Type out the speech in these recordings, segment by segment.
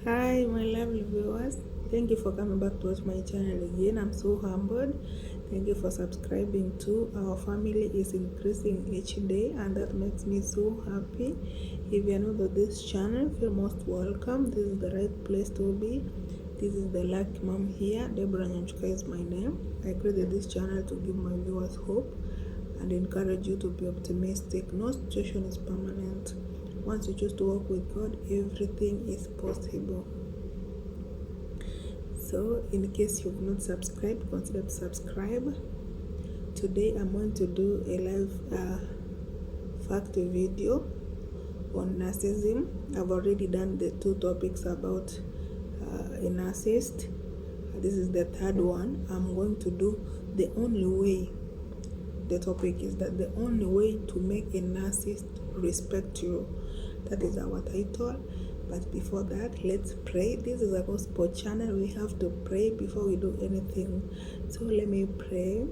Hi, my lovely viewers. Thank you for coming back to watch my channel again. I'm so humbled. Thank you for subscribing too. Our family is increasing each day, and that makes me so happy. If you are new to this channel, feel most welcome. This is the right place to be. This is the Lucky Mom here. Deborah Nyanchuka is my name. I created this channel to give my viewers hope and encourage you to be optimistic. No situation is permanent. Once you choose to walk with God, everything is possible. So, in case you've not subscribed, consider to subscribe. Today, I'm going to do a live fact video on narcissism. I've already done the two topics about a narcissist. This is the third one. I'm going to do the only way. The topic is that the only way to make a narcissist respect you. That is our title. But before that, let's pray. This is a gospel channel. We have to pray before we do anything. So let me pray.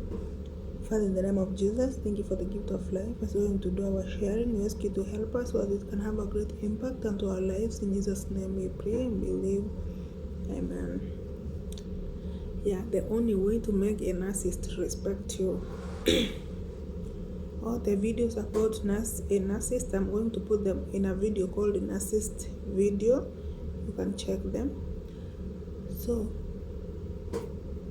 Father, in the name of Jesus, thank you for the gift of life. As we're going to do our sharing, we ask you to help us so that it can have a great impact onto our lives. In Jesus' name we pray and believe. Amen. Yeah, the only way to make a narcissist respect you. All the videos about a narcissist, I'm going to put them in a video called a narcissist video. You can check them. So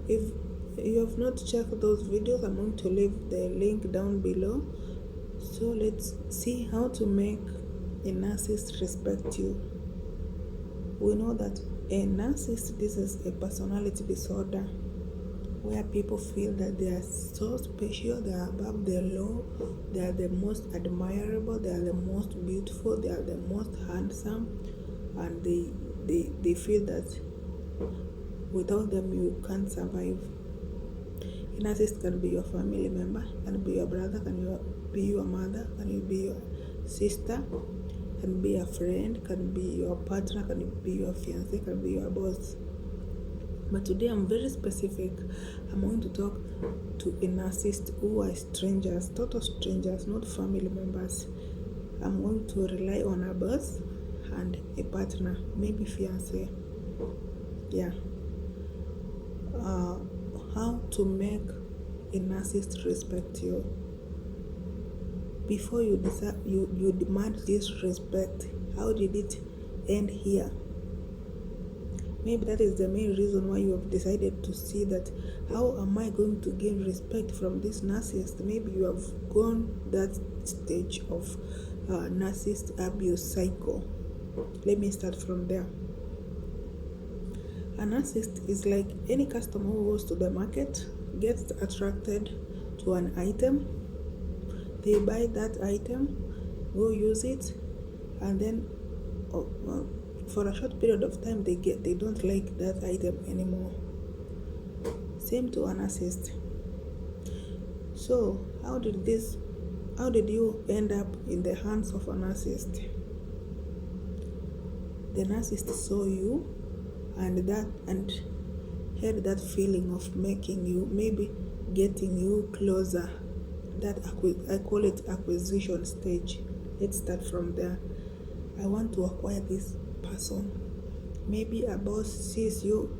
if you have not checked those videos, I'm going to leave the link down below. So let's see how to make a narcissist respect you. We know that a narcissist, this is a personality disorder where people feel that they are so special, they are above the law, they are the most admirable, they are the most beautiful, they are the most handsome, and they feel that without them you can't survive. A narcissist can be your family member, can be your brother, can be your mother, can be your sister, can be a friend, can be your partner, can be your fiancé, can be your boss. But today I'm very specific. I'm going to talk to a narcissist who are strangers, total strangers, not family members. I'm going to rely on a boss and a partner, maybe fiancé. Yeah. How to make a narcissist respect you. Before you decide, you demand this respect. How did it end here? Maybe that is the main reason why you have decided to see that how am I going to gain respect from this narcissist. Maybe you have gone that stage of narcissist abuse cycle. Let me start from there. A narcissist is like any customer who goes to the market, gets attracted to an item, they buy that item, go use it, and then for a short period of time they don't like that item anymore. Same to a narcissist. So how did you end up in the hands of a narcissist? The narcissist saw you and had that feeling of making you, maybe getting you closer. That I call it acquisition stage. Let's start from there. I want to acquire this person. Maybe a boss sees you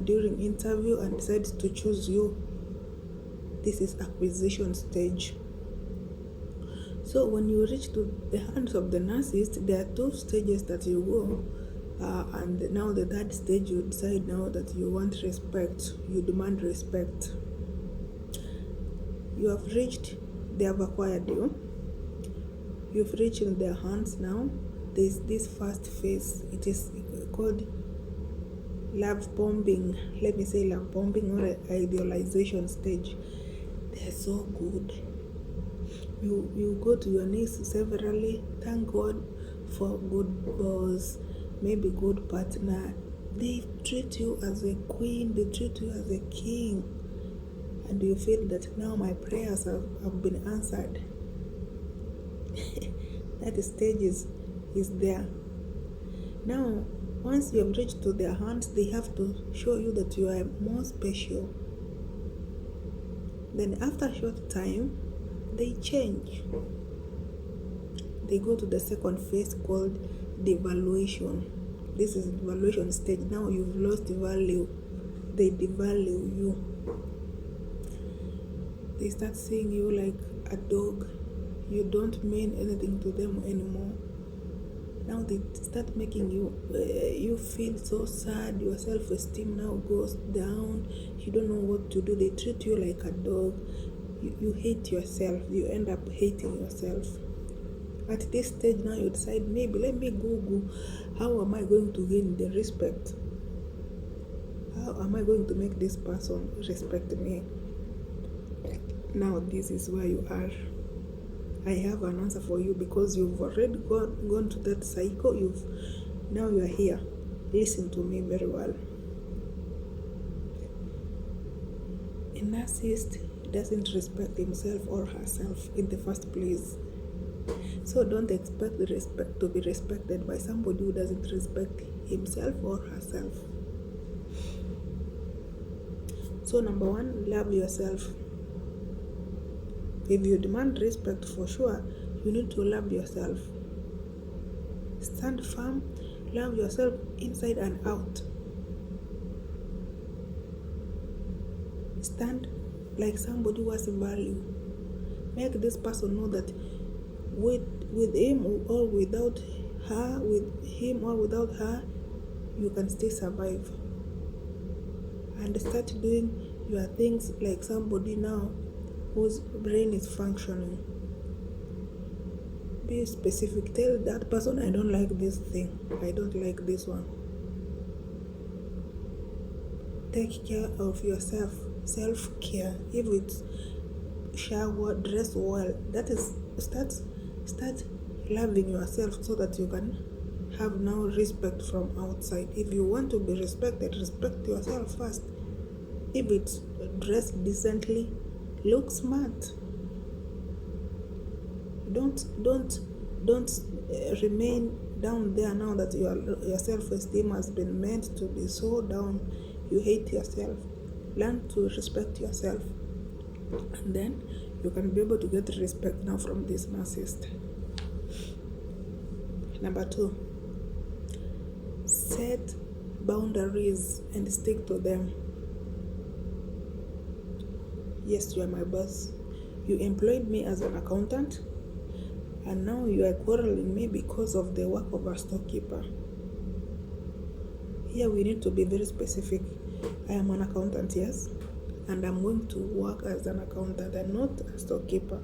during interview and decides to choose you. This is acquisition stage. So when you reach to the hands of the narcissist, there are two stages that you go, and now the third stage you decide now that you want respect, you demand respect. You have reached, they have acquired you, you've reached in their hands. Now there's this first phase. It is called love bombing. Let me say love bombing or idealization stage. They're so good. You go to your knees severally, thank God for good boss, maybe good partner. They treat you as a queen, they treat you as a king, and you feel that now my prayers have been answered. That stage is there. Now, once you have reached to their hands, they have to show you that you are more special. Then after a short time, they change. They go to the second phase called devaluation. This is devaluation stage. Now you've lost value. They devalue you. They start seeing you like a dog. You don't mean anything to them anymore. Now they start making you feel so sad. Your self-esteem now goes down. You don't know what to do. They treat you like a dog. You hate yourself. You end up hating yourself. At this stage now you decide, maybe let me Google, how am I going to gain the respect? How am I going to make this person respect me? Now this is where you are. I have an answer for you, because you've already gone to that cycle. Now you are here. Listen to me very well. A narcissist doesn't respect himself or herself in the first place. So don't expect the respect to be respected by somebody who doesn't respect himself or herself. So number one, love yourself. If you demand respect, for sure, you need to love yourself. Stand firm, love yourself inside and out. Stand like somebody who has value. Make this person know that with him or without her, with him or without her, you can still survive. And start doing your things like somebody now whose brain is functioning. Be specific. Tell that person, I don't like this thing. I don't like this one. Take care of yourself. Self-care. If it's shower, dress well. That is, start loving yourself so that you can have now respect from outside. If you want to be respected, respect yourself first. If it's dressed decently, look smart. Don't remain down there now that your self-esteem has been meant to be so down. You hate yourself. Learn to respect yourself, and then you can be able to get respect now from this narcissist. Number two, set boundaries and stick to them. Yes, you are my boss. You employed me as an accountant, and now you are quarreling me because of the work of a storekeeper. Here we need to be very specific. I am an accountant, yes, and I'm going to work as an accountant and not a storekeeper.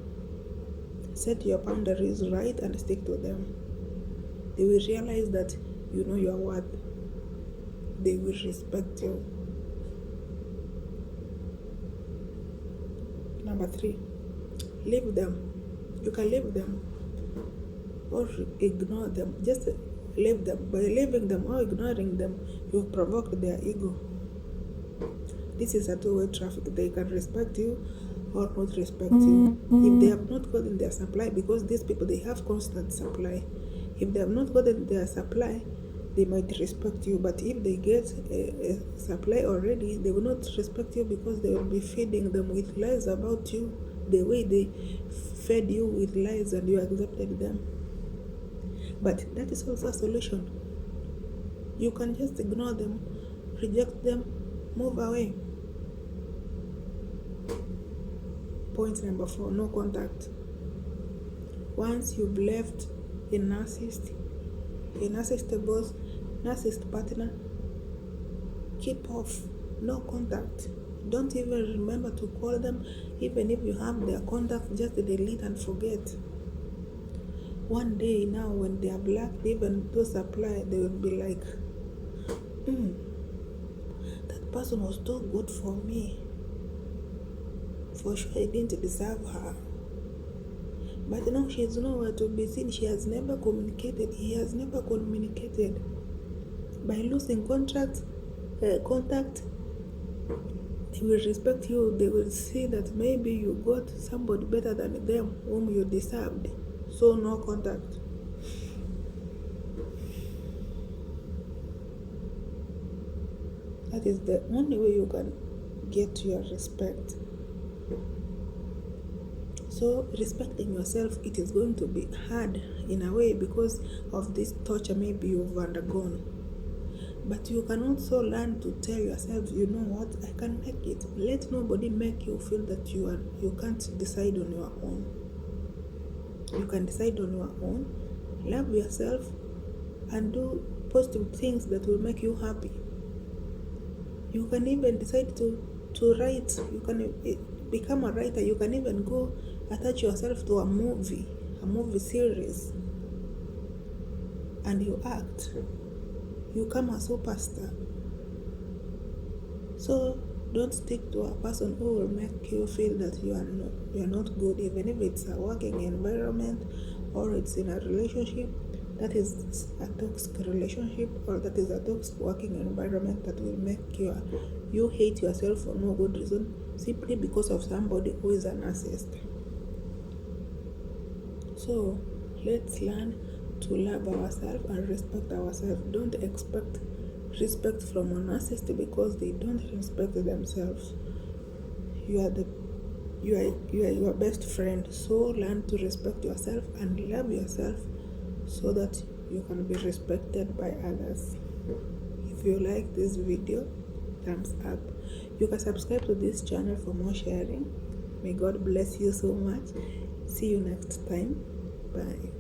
Set your boundaries right and stick to them. They will realize that you know your worth. They will respect you. Number three, leave them. You can leave them or ignore them. Just leave them. By leaving them or ignoring them, you've provoked their ego. This is a two-way traffic. They can respect you or not respect you. If they have not gotten their supply, because these people, they have constant supply. If they have not gotten their supply, they might respect you. But if they get a supply already, they will not respect you, because they will be feeding them with lies about you, the way they fed you with lies and you accepted them. But that is also a solution. You can just ignore them, reject them, move away. Point number 4, no contact. Once you've left a narcissist boss, narcissist partner, keep off. No contact. Don't even remember to call them. Even if you have their contact, just delete and forget. One day now, when they have lacked even those supply, they will be like, that person was too good for me. For sure, I didn't deserve her. But now she is nowhere to be seen. She has never communicated. He has never communicated. By losing contact, they will respect you. They will see that maybe you got somebody better than them, whom you deserved. So no contact. That is the only way you can get your respect. So respecting yourself, it is going to be hard in a way because of this torture maybe you've undergone. But you can also learn to tell yourself, you know what, I can make it. Let nobody make you feel that you can't decide on your own. You can decide on your own. Love yourself and do positive things that will make you happy. You can even decide to write. You can become a writer. You can even go attach yourself to a movie series, and you act. You become a superstar. So don't stick to a person who will make you feel that you are not good, even if it's a working environment or it's in a relationship that is a toxic relationship, or that is a toxic working environment that will make you hate yourself for no good reason, simply because of somebody who is a narcissist. So let's learn to love ourselves and respect ourselves. Don't expect respect from a narcissist because they don't respect themselves. You are your best friend. So learn to respect yourself and love yourself so that you can be respected by others. If you like this video, thumbs up. You can subscribe to this channel for more sharing. May God bless you so much. See you next time. Bye.